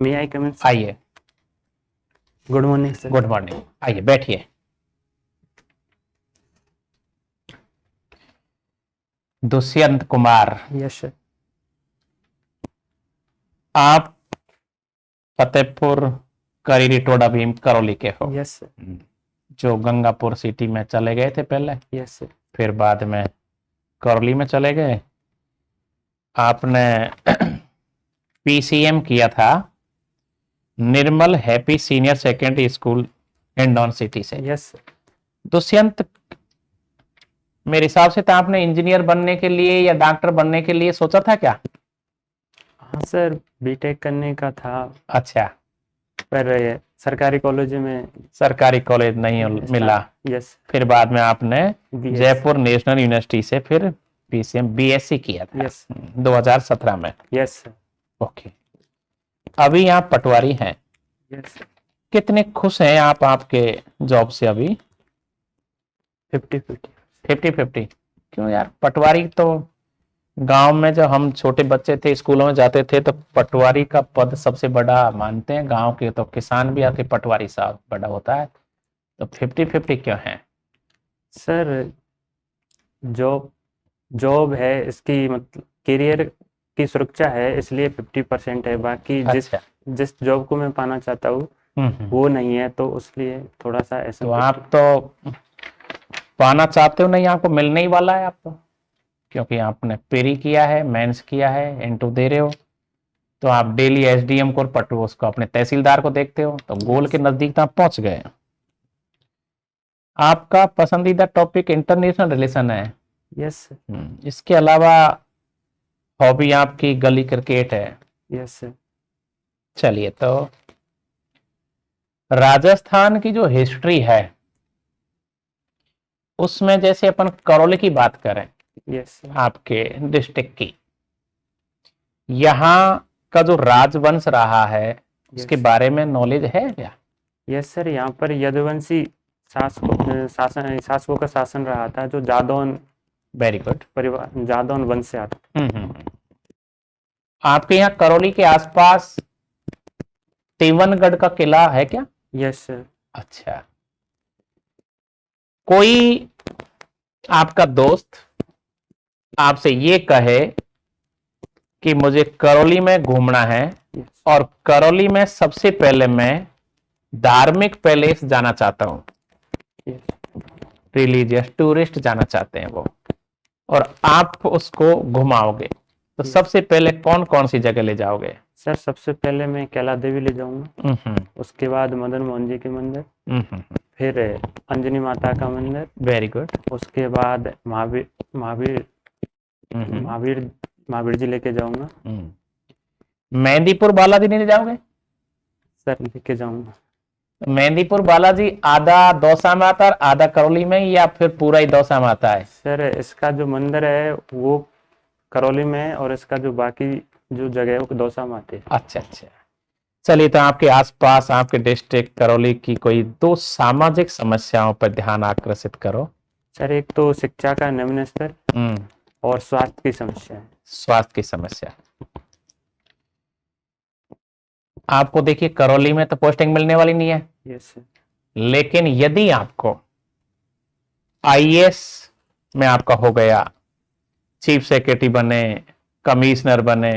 मे आई कम इन? आइए। Good morning sir. Good morning, आइए बैठिए। Dushyant Kumar, yes sir. आप फतेहपुर करीरी टोडा भीम करौली के हो। Yes sir. जो गंगापुर सिटी में चले गए थे पहले, यस सर। फिर बाद में करौली में चले गए। आपने पीसीएम किया था Nirmal happy senior secondary school Hindaun city से। Yes sir. दुष्यंत, मेरे हिसाब से तो आपने इंजीनियर बनने के लिए या डॉक्टर बनने के लिए सोचा था क्या? हाँ सर, बीटेक करने का था, अच्छा, पर सरकारी कॉलेज में। सरकारी कॉलेज नहीं मिला। यस। फिर बाद में आपने BS जयपुर नेशनल यूनिवर्सिटी से फिर पीसीएम बीएससी किया था। यस 2017 में। Yes sir. ओके, अभी आप पटवारी हैं। Yes sir. कितने खुश हैं आप आपके जॉब से अभी? 50-50। 50-50? क्यों यार, पटवारी तो गांव में जब हम छोटे बच्चे थे स्कूलों में जाते थे तो पटवारी का पद सबसे बड़ा मानते हैं। गांव के तो किसान भी आके पटवारी साहब बड़ा होता है, तो 50-50 क्यों है? सर, जॉब जॉब है, इसकी मतलब करियर की सुरक्षा है, इसलिए 50% है। बाकी जिस अच्छा। जिस जॉब को मैं पाना चाहता हूँ हम्म। वो नहीं है, तो उसलिए थोड़ा सा ऐसा तो आप तो पाना चाहते हो नहीं, आपको मिलने ही वाला है आपको, क्योंकि आपने पेरी किया है, मेंस किया है, इंटू दे रहे हो। तो आप डेली एसडीएम को और पटो उसको अपने तहसीलदार को देखते हो, तो गोल के नजदीक तो आप पहुंच गए। आपका पसंदीदा टॉपिक इंटरनेशनल रिलेशन है। यस। इसके अलावा हॉबी आपकी गली क्रिकेट है। Yes sir. चलिए, तो राजस्थान की जो हिस्ट्री है उसमें जैसे अपन करौली की बात करें, यस आपके डिस्ट्रिक्ट की, यहाँ का जो राजवंश रहा है उसके बारे में नॉलेज है क्या? यस सर, यहाँ पर यदुवंशी शासकों का शासन रहा था, जो जादौन वेरी गुड। परिवार, जादौन वंश से आता। आपके यहाँ करौली के आसपास तेवनगढ़ का किला है क्या? Yes sir. अच्छा, कोई आपका दोस्त आपसे ये कहे कि मुझे करौली में घूमना है यस और करौली में सबसे पहले मैं धार्मिक पैलेस जाना चाहता हूं, यस रिलीजियस टूरिस्ट जाना चाहते हैं वो, और आप उसको घुमाओगे, तो सबसे पहले कौन कौन सी जगह ले जाओगे? सर, सबसे पहले मैं कैला देवी ले जाऊंगा, उसके बाद मदन मोहन जी के मंदिर, फिर अंजनी माता का मंदिर, वेरी गुड। उसके बाद महावीर महावीर महावीर महावीर जी लेके जाऊंगा। मेहंदीपुर बालाजी नहीं ले जाओगे? सर, लेके जाऊंगा। मेहंदीपुर बालाजी आधा दौसा में आता है, आधा करौली में, या फिर पूरा ही दौसा में आता है? सर, इसका जो मंदिर है वो करौली में है, और इसका जो बाकी जो जगह है वो दौसा में आती है। अच्छा अच्छा। चलिए, तो आपके आसपास आपके डिस्ट्रिक्ट करौली की कोई दो सामाजिक समस्याओं पर ध्यान आकर्षित करो। सर, एक तो शिक्षा का निम्न स्तर और स्वास्थ्य की समस्या है। स्वास्थ्य की समस्या। आपको देखिए करौली में तो पोस्टिंग मिलने वाली नहीं है, यस सर। लेकिन यदि आपको आईएएस में आपका हो गया, चीफ सेक्रेटरी बने, कमिश्नर बने,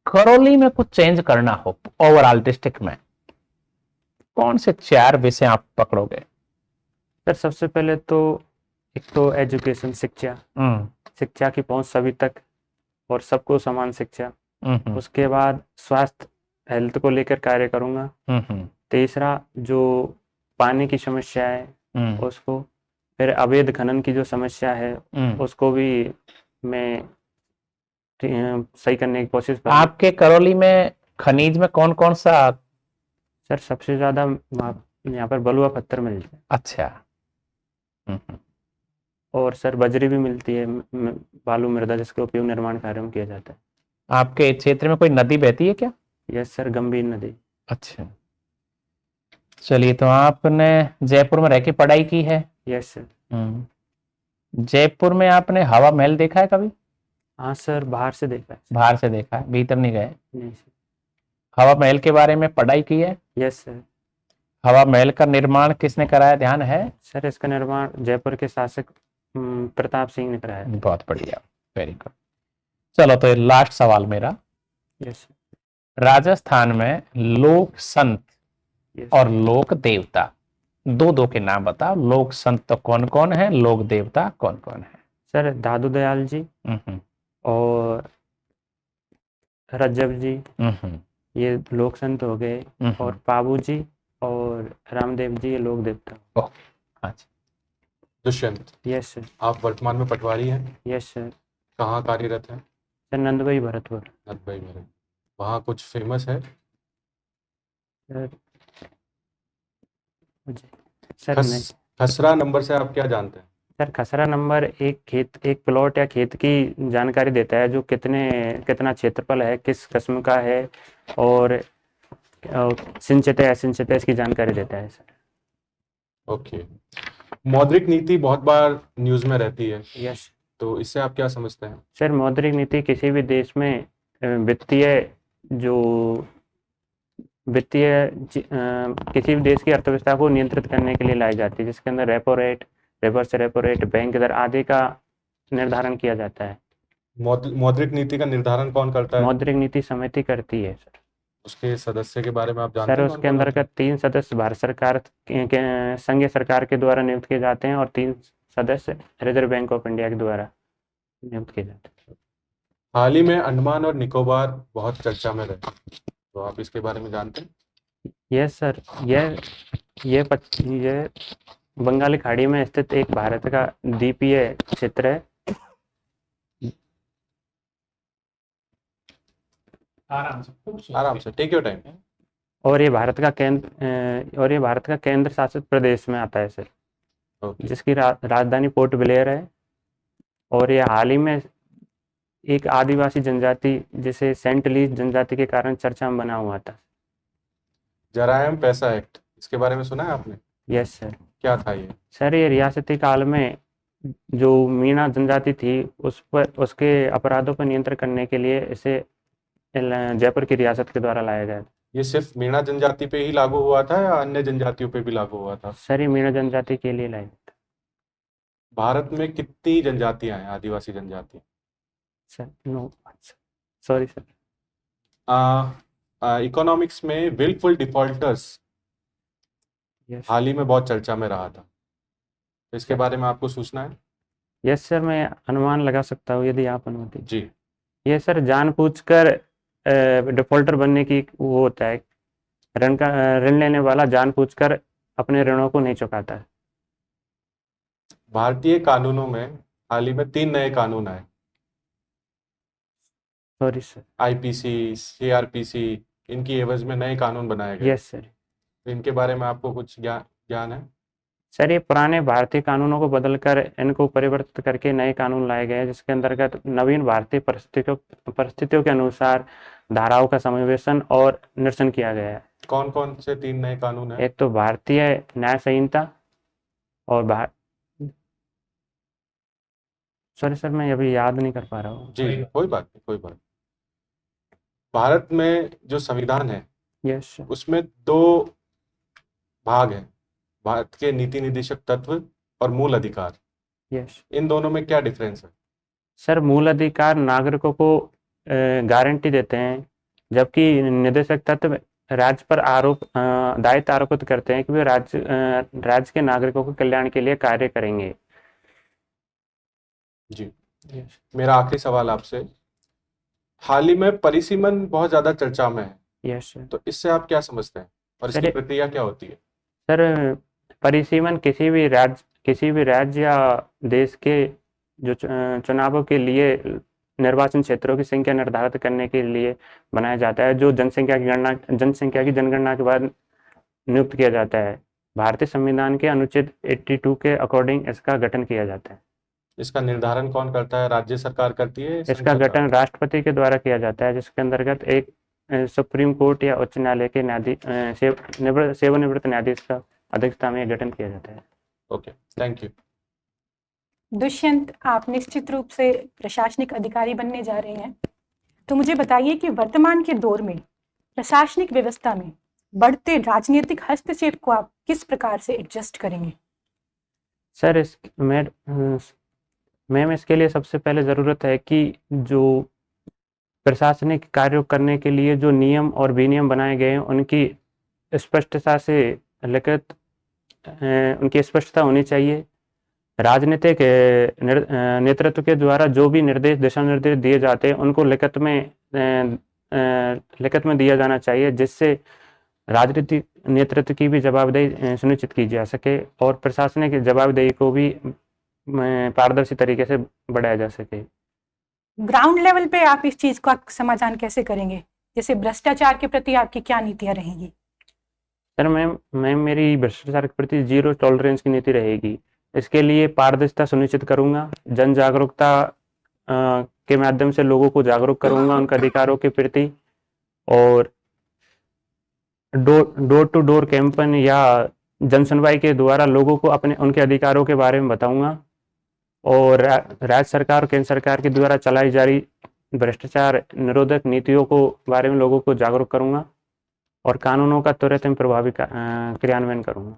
करौली में कुछ चेंज करना हो ओवरऑल डिस्ट्रिक्ट में, कौन से 4 विषय आप पकड़ोगे? सर, सबसे पहले तो एक तो एजुकेशन, शिक्षा की पहुंच सभी तक और सबको समान शिक्षा। उसके बाद स्वास्थ्य, हेल्थ को लेकर कार्य करूंगा। तीसरा, जो पानी की समस्या है उसको, फिर अवैध खनन की जो समस्या है उसको भी मैं सही करने की कोशिश करूंगा। आपके करौली में खनिज में कौन कौन सा? सर, सबसे ज्यादा यहाँ पर बलुआ पत्थर मिलता है। अच्छा। और सर, बजरी भी मिलती है, बालू मृदा, जिसका उपयोग निर्माण कार्यों में किया जाता है। आपके क्षेत्र में कोई नदी बहती है क्या? यस सर, गंभीर नदी। अच्छा। चलिए, तो आपने जयपुर में रह के पढ़ाई की है। Yes sir. जयपुर में आपने हवा महल देखा है कभी? हाँ सर, बाहर से देखा है। बाहर से देखा है, भीतर नहीं गए? नहीं सर। हवा महल के बारे में पढ़ाई की है? Yes sir. हवा महल का निर्माण किसने कराया, ध्यान है? सर इसका निर्माण जयपुर के शासक प्रताप सिंह ने कराया। बहुत बढ़िया, वेरी गुड। चलो तो लास्ट सवाल मेरा। यस राजस्थान में लोक संत यस और लोक देवता दो के नाम बताओ। लोक संत तो कौन कौन है, लोक देवता कौन कौन है? सर दादू दयाल जी और रज्जब जी, ये लोक संत हो गए, और पाबू जी और रामदेव जी ये लोक देवता। अच्छा। Dushyant, yes sir. आप वर्तमान में पटवारी हैं, यस सर। कहाँ कार्यरत हैं? सर नंदभाई भरतपुर। नंदभाई में। वहाँ कुछ फेमस है? सर सर मैं खसरा नंबर से आप क्या जानते हैं? सर खसरा नंबर एक प्लॉट या खेत की जानकारी देता है, जो कितना क्षेत्रफल है, किस किस्म का है, और सिंचित है असिंचित है, इसकी जानकारी देता है सर। ओके। मौद्रिक नीति बहुत बार न्यूज़ में रहती है, यस। तो इससे आप क्या समझते हैं? सर मौद्रिक नीति किसी भी देश में किसी भी देश की अर्थव्यवस्था को नियंत्रित करने के लिए लाई जाती है, जिसके अंदर repo rate, reverse repo rate, bank दर आदि का निर्धारण किया जाता है। मौद्रिक नीति का निर्धारण कौन करता है? मौद्रिक नीति समिति करती है सर। उसके सदस्य के बारे में आप जानते सर हैं? उसके अंतर्गत 3 सदस्य भारत सरकार संघीय सरकार के द्वारा नियुक्त किए जाते हैं और 3 सदस्य रिजर्व बैंक ऑफ इंडिया के द्वारा नियुक्त किए जाते हैं। हाल ही में अंडमान और निकोबार बहुत चर्चा में रहे, तो आप इसके बारे में जानते हैं? Yes sir. ये बंगाली खाड़ी में स्थित एक भारत का द्वीपीय क्षेत्र है। आराम से टेक योर टाइम। और ये भारत का केंद्र शासित प्रदेश में आता है सर। जिसकी राजधानी पोर्ट ब्लेयर है। और ये हाल ही में एक आदिवासी जनजाति जिसे सेंट लीज जनजाति के कारण चर्चा में बना हुआ था। जरायम पैसा एक्ट, इसके बारे में सुना है आपने? Yes sir. क्या था ये? सर ये रियासती काल में जो मीणा जनजाति थी उसके अपराधों पर नियंत्रण करने के लिए इसे जयपुर की रियासत के द्वारा लाया गया। ये सिर्फ मीणा जनजाति पे ही लागू हुआ था या अन्य जनजातियों पे भी लागू हुआ था? सर ये मीणा जनजाति के लिए लाया गया था। भारत में कितनी जनजातियां हैं, आदिवासी जनजाति? Sir no sorry sir. Economics में विलफुल डिफॉल्टर्स हाल ही में बहुत चर्चा में रहा था, तो इसके बारे में आपको सूचना है? यस सर, मैं अनुमान लगा सकता हूँ यदि आप अनुमति। जी। ये सर जानबूझकर डिफॉल्टर बनने की वो होता है, ऋण लेने वाला जानबूझकर अपने ऋणों को नहीं चुकाता है। भारतीय कानूनों में हाल ही में 3 नए कानून आए। Sorry sir. आईपीसी, सीआरपीसी, इनकी एवज में नए कानून बनाए गए। Yes sir. तो इनके बारे में आपको कुछ ज्ञान है? सर ये पुराने भारतीय कानूनों को बदलकर इनको परिवर्तित करके नए कानून लाए गए हैं, जिसके अंतर्गत नवीन भारतीय परिस्थितियों के अनुसार धाराओं का समावेशन और निरसन किया गया है। कौन कौन से 3 नए कानून हैं? एक तो भारतीय न्याय संहिता और सॉरी सर, मैं अभी याद नहीं कर पा रहा हूँ। जी, कोई बात नहीं, कोई बात। भारत में जो संविधान है, यस, उसमें 2 भाग हैं, भारत के नीति निर्देशक तत्व और मूल अधिकार। यस। इन दोनों में क्या डिफरेंस है? सर मूल अधिकार नागरिकों को गारंटी देते हैं, जबकि निर्देशक तत्व राज्य पर दायित्व आरोपित करते हैं कि वे राज्य के नागरिकों के कल्याण के लिए कार्य करेंगे। जी। मेरा आखिरी सवाल आपसे, हाल ही में परिसीमन बहुत ज्यादा चर्चा में है। यस। तो इससे आप क्या समझते हैं और इसकी प्रक्रिया क्या होती है? सर परिसीमन किसी भी राज्य या देश के जो चुनावों के लिए निर्वाचन क्षेत्रों की संख्या निर्धारित करने के लिए बनाया जाता है, जो जनसंख्या की जनगणना के बाद नियुक्त किया जाता है। भारतीय संविधान के अनुच्छेद 82 के अकॉर्डिंग इसका गठन किया जाता है। इसका निर्धारण कौन करता है? राज्य सरकार करती है? इसका गठन राष्ट्रपति के द्वारा किया जाता है, जिसके अंतर्गत एक सुप्रीम कोर्ट या उच्च न्यायालय के न्यायाधीश सेवानिवृत्त न्यायाधीश का अध्यक्षता में गठन किया जाता है। Okay, thank you. दुष्यंत, आप निश्चित रूप से प्रशासनिक अधिकारी बनने जा रहे हैं, तो मुझे बताइए कि वर्तमान के दौर में प्रशासनिक व्यवस्था में बढ़ते राजनीतिक हस्तक्षेप को आप किस प्रकार से एडजस्ट करेंगे? सर मैम इसके लिए सबसे पहले ज़रूरत है कि जो प्रशासनिक कार्यों करने के लिए जो नियम और विनियम बनाए गए हैं उनकी स्पष्टता से लिखित उनकी स्पष्टता होनी चाहिए। राजनीतिक नेतृत्व के द्वारा जो भी दिशा निर्देश दिए जाते हैं उनको लिखित में दिया जाना चाहिए, जिससे राजनीतिक नेतृत्व की भी जवाबदेही सुनिश्चित की जा सके और प्रशासनिक जवाबदेही को भी पारदर्शी तरीके से बढ़ाया जा सके। ग्राउंड लेवल पे आप इस चीज का समाधान कैसे करेंगे? जैसे भ्रष्टाचार के प्रति आपकी क्या नीतियां रहेंगी? सर मैम मेरी भ्रष्टाचार के प्रति 0 टॉलरेंस की नीति रहेगी। इसके लिए पारदर्शिता सुनिश्चित करूंगा, जन जागरूकता के माध्यम से लोगों को जागरूक करूंगा उनके अधिकारों के प्रति, और डोर टू डोर कैंपेन या जन सुनवाई के द्वारा लोगों को उनके अधिकारों के बारे में बताऊंगा, और राज्य सरकार और केंद्र सरकार के द्वारा चलाई जा रही भ्रष्टाचार निरोधक नीतियों को बारे में लोगों को जागरूक करूंगा और कानूनों का त्वरित एवं प्रभावी क्रियान्वयन करूंगा।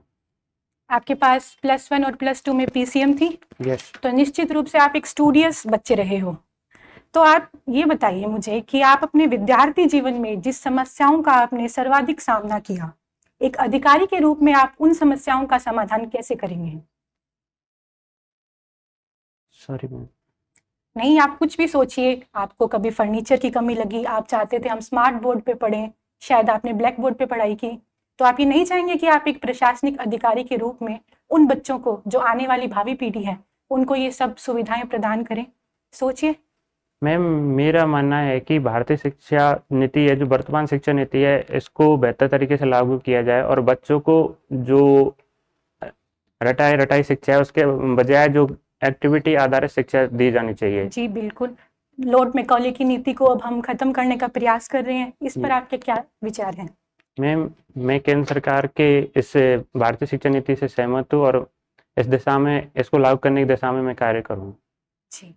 आपके पास +1 और +2 में PCM थी? यस। तो निश्चित रूप से आप एक स्टूडियस बच्चे रहे हो, तो आप ये बताइए मुझे कि आप अपने विद्यार्थी जीवन में जिस समस्याओं का आपने सर्वाधिक सामना किया, एक अधिकारी के रूप में आप उन समस्याओं का समाधान कैसे करेंगे? Sorry ma'am. नहीं, आप कुछ भी सोचिए। आपको कभी फर्नीचर की कमी लगी, आप चाहते थे हम स्मार्ट बोर्ड पे पढ़ें, शायद आपने ब्लैक बोर्ड पे पढ़ाई की, तो आप ये नहीं चाहेंगे कि आप एक प्रशासनिक अधिकारी के रूप में उन बच्चों को, जो आने वाली भावी पीढ़ी है, उनको ये सब सुविधाएं प्रदान करें? सोचिए। मैम मेरा मानना है कि भारतीय शिक्षा नीति है, जो वर्तमान शिक्षा नीति है, इसको बेहतर तरीके से लागू किया जाए और बच्चों को जो रटाई शिक्षा है उसके बजाय जो एक्टिविटी आधारित शिक्षा दी जानी चाहिए। जी बिल्कुल। लॉर्ड मैकॉले की नीति को अब हम खत्म करने का प्रयास कर रहे हैं, इस पर आपके क्या विचार हैं? मैम मैं केंद्र सरकार के इस भारतीय शिक्षा नीति से सहमत हूँ और इस दिशा में, इसको लागू करने की दिशा में मैं कार्य करूँ। जी।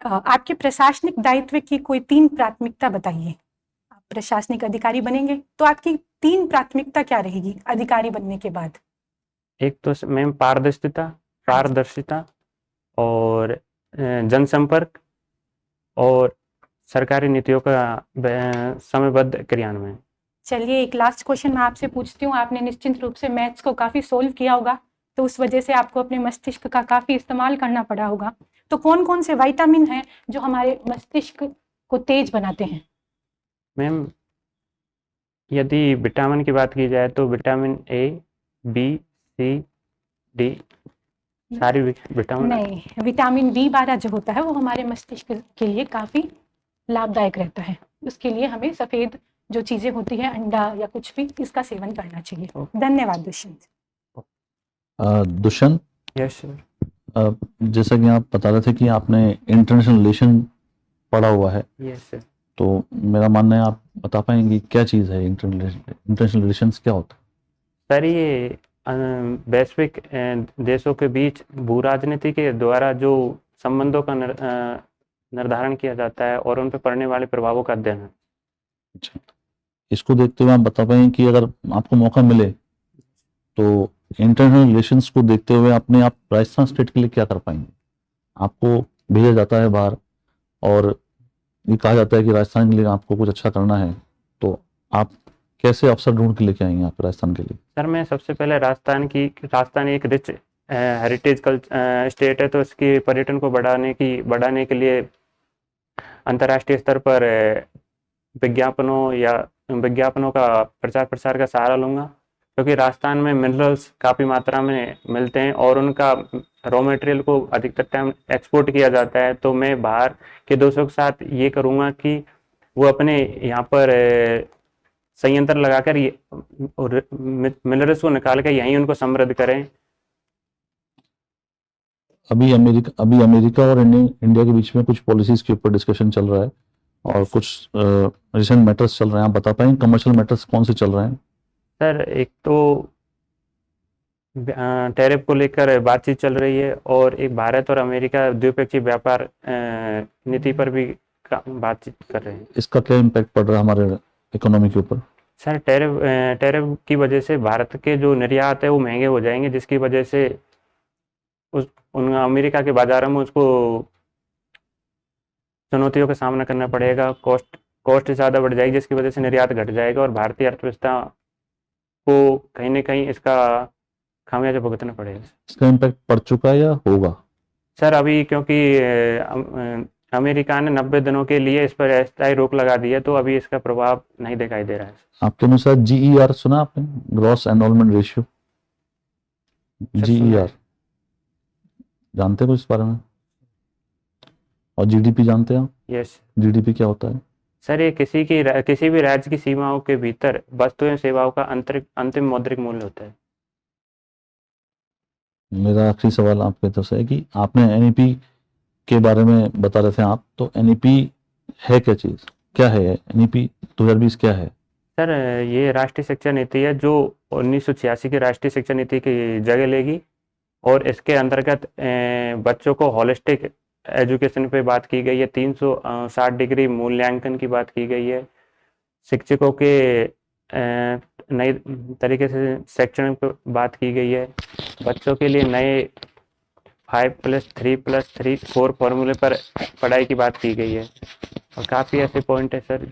आपके प्रशासनिक दायित्व की कोई 3 प्राथमिकता बताइए। आप प्रशासनिक अधिकारी बनेंगे तो आपकी 3 प्राथमिकता क्या रहेगी अधिकारी बनने के बाद? एक तो मैम पारदर्शिता और जनसंपर्क और सरकारी नीतियों का समयबद्ध क्रियान्वयन। चलिए, एक लास्ट क्वेश्चन मैं आपसे पूछती हूँ। आपने निश्चित रूप से मैथ्स को काफ़ी सोल्व किया होगा, तो उस वजह से आपको अपने मस्तिष्क का काफ़ी इस्तेमाल करना पड़ा होगा। तो कौन कौन से विटामिन हैं जो हमारे मस्तिष्क को तेज बनाते हैं? मैम यदि विटामिन की बात की जाए तो vitamin A, B, C, D सारी विटामिन। नहीं, विटामिन B12 जो होता है वो हमारे मस्तिष्क के लिए काफ़ी लाभदायक रहता है। उसके लिए हमें सफ़ेद जो चीज़ें होती हैं, अंडा या कुछ भी, इसका सेवन करना चाहिए। धन्यवाद दुष्यंत। Dushyant, yes sir. जैसा कि आप बता रहे थे कि आपने इंटरनेशनल रिलेशन पढ़ा हुआ है, यस सर। तो मेरा मानना है आप बता पाएंगे क्या चीज़ है इंटरनेशनल रिलेशंस, क्या होता है? सर ये वैश्विक देशों के बीच भू राजनीति के द्वारा जो संबंधों का निर्धारण किया जाता है और उन पर पड़ने वाले प्रभावों का अध्ययन है। अच्छा, इसको देखते हुए आप बता पाएंगे कि अगर आपको मौका मिले तो इंटरनेशनल रिलेशंस को देखते हुए अपने आप राजस्थान स्टेट के लिए क्या कर पाएंगे? आपको भेजा जाता है बाहर और ये कहा जाता है कि राजस्थान के लिए आपको कुछ अच्छा करना है, तो आप कैसे अवसर ढूंढ के लेके आएंगे आप राजस्थान के लिए? सर मैं सबसे पहले राजस्थान एक रिच हेरिटेज स्टेट है, तो इसकी पर्यटन को बढ़ाने के लिए अंतर्राष्ट्रीय स्तर पर विज्ञापनों का प्रचार प्रसार का सहारा लूँगा, क्योंकि राजस्थान में मिनरल्स काफ़ी मात्रा में मिलते हैं और उनका रॉ मटेरियल को अधिकतर टाइम एक्सपोर्ट किया जाता है। तो मैं बाहर के दोस्तों के साथ ये करूँगा कि वो अपने यहाँ पर संयंत्र लगाकर मिनरल्स को निकाल कर यहीं उनको समृद्ध करें। अभी अमेरिका और इंडिया के बीच में कुछ पॉलिसीज के ऊपर डिस्कशन चल रहा है और कुछ रिसेंट मैटर्स चल रहे हैं, आप बता पाएंगे कमर्शियल मैटर्स कौन से चल रहे हैं? सर एक तो टैरिफ को लेकर बातचीत चल रही है और एक भारत और अमेरिका द्विपक्षीय व्यापार नीति पर भी बातचीत कर रहे हैं। इसका क्या इम्पैक्ट पड़ रहा है हमारे इकोनॉमी के ऊपर? सर टैरिफ की वजह से भारत के जो निर्यात है वो महंगे हो जाएंगे, जिसकी वजह से उन अमेरिका के बाजारों में उसको चुनौतियों का सामना करना पड़ेगा। कॉस्ट ज़्यादा बढ़ जाएगी, जिसकी वजह से निर्यात घट जाएगा और भारतीय अर्थव्यवस्था को कहीं ना कहीं इसका खामियाजा भुगतना पड़ेगा। इसका इम्पैक्ट पड़ चुका है या होगा? सर अभी क्योंकि अमेरिका ने 90 दिनों के लिए इस पर अस्थायी रोक लगा दी है, तो अभी इसका प्रभाव नहीं दिखाई दे रहा है। आपके अनुसार GER सुना आपने, ग्रॉस एनरोलमेंट रेशियो? GER जानते हो इस बारे में? और GDP जानते हैं आप? यस GDP क्या होता है? सर ये किसी भी राज्य की सीमाओं के भीतर वस्तुओं एवं सेवाओं का अंतिम मौद्रिक मूल्य होता है। मेरा आखिरी सवाल आपके तरफ से है कि आपने NEP के बारे में बता रहे थे आप, तो NEP है क्या चीज, क्या है NEP 2020 क्या है? सर ये राष्ट्रीय शिक्षा नीति है जो 1986 की राष्ट्रीय शिक्षा नीति की जगह लेगी, और इसके अंतर्गत बच्चों को होलिस्टिक एजुकेशन पे बात की गई है, 360 डिग्री मूल्यांकन की बात की गई है, शिक्षकों के नए तरीके से शिक्षण पर बात की गई है, बच्चों के लिए नए 5+3+3 4 फॉर्मूले पर पढ़ाई की बात की गई है, और काफ़ी ऐसे पॉइंट है सर।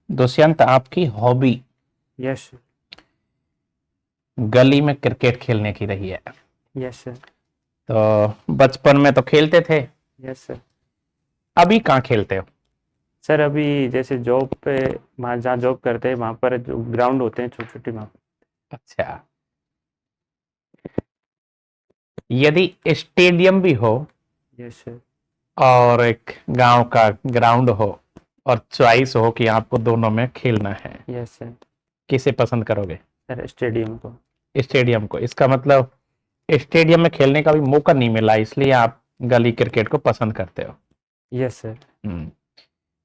दुष्यंत, आपकी हॉबी यस गली में क्रिकेट खेलने की रही है, यस सर। तो बचपन में तो खेलते थे, यस सर। अभी कहाँ खेलते हो? सर अभी जैसे जॉब पे, वहाँ जहाँ जॉब करते हैं वहाँ पर जो ग्राउंड होते हैं छोटे छोटे, वहाँ पर। अच्छा, यदि स्टेडियम भी हो यस सर। और एक गांव का ग्राउंड हो और चॉइस हो कि आपको दोनों में खेलना है, यस सर। किसे पसंद करोगे? सर स्टेडियम को। स्टेडियम को। इसका मतलब स्टेडियम में खेलने का भी मौका नहीं मिला, इसलिए आप गली क्रिकेट को पसंद करते हो। Yes sir.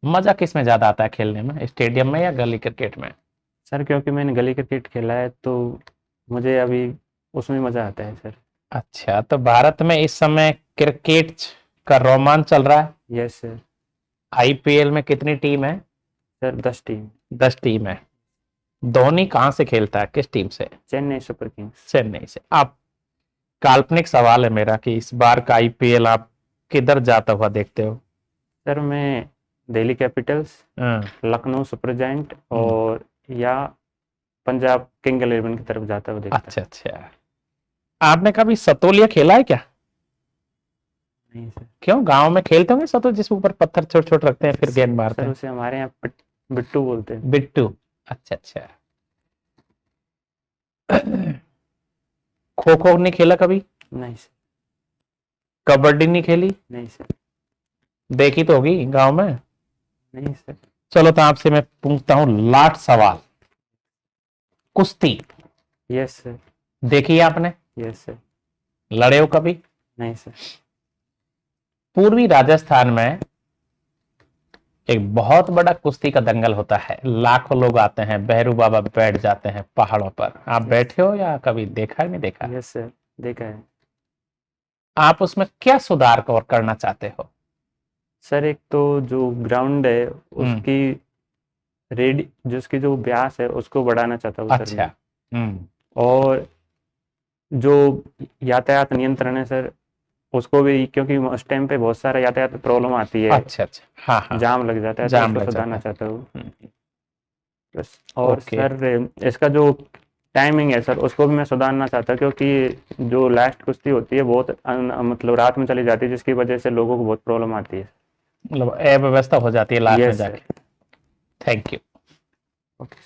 मजा किस में ज्यादा आता है खेलने में, स्टेडियम में या गली क्रिकेट में? सर क्योंकि मैंने गली क्रिकेट खेला है तो मुझे अभी उसमें मजा आता है सर। अच्छा, तो भारत में इस समय क्रिकेट का रोमांच चल रहा है। Yes sir. IPL में कितनी टीम है? Sir 10 team. 10 टीम है। धोनी कहाँ से खेलता है, किस टीम से? Chennai super Kings. चेन्नई से। आप, काल्पनिक सवाल है मेरा कि इस बार का IPL आप किधर जाता हुआ देखते हो? सर मैं Delhi Capitals, Lucknow super giant और या पंजाब किंग 11 की तरफ जाता हुआ देखता हूं। अच्छा अच्छा, आपने कभी सतोलिया खेला है क्या? नहीं सर। क्यों, गांव में खेलते होंगे सतो, जिसके ऊपर पत्थर छोटे छोटे रखते हैं फिर गेंद मारते सर हैं? उसे हमारे यहाँ बिट्टू बोलते हैं। बिट्टू। अच्छा अच्छा। खो खो नहीं खेला कभी? नहीं सर। कबड्डी नहीं खेली? नहीं सर। देखी तो होगी गांव में। नहीं सर। चलो तो आपसे मैं पूछता हूँ लाट सवाल, कुश्ती यस सर। देखी है आपने? Yes sir. लड़े हो कभी? नहीं सर। पूर्वी राजस्थान में एक बहुत बड़ा कुश्ती का दंगल होता है, लाखों लोग आते हैं, भैरू बाबा बैठ जाते हैं पहाड़ों पर। आप बैठे हो या कभी देखा है? नहीं देखा? यस सर, देखा है। आप उसमें क्या सुधार करना चाहते हो? सर एक तो जो ग्राउंड है उसकी जो उसकी जो व्यास है उसको बढ़ाना चाहता हूँ सर अच्छा। मैं। और जो यातायात नियंत्रण है सर उसको भी, क्योंकि उस टाइम पे बहुत सारा यातायात प्रॉब्लम आती है। अच्छा अच्छा, हाँ हाँ, जाम लग जाता है, जाम तो लग उसको जाता सुधारना है। चाहता हूँ बस। और ओके। सर इसका जो टाइमिंग है सर उसको भी मैं सुधारना चाहता हूँ, क्योंकि जो लास्ट कुश्ती होती है बहुत मतलब रात में चली जाती है, जिसकी वजह से लोगों को बहुत प्रॉब्लम आती है, मतलब अव्यवस्था हो जाती है लास्ट में यस जाके। सर। Thank you. ओके।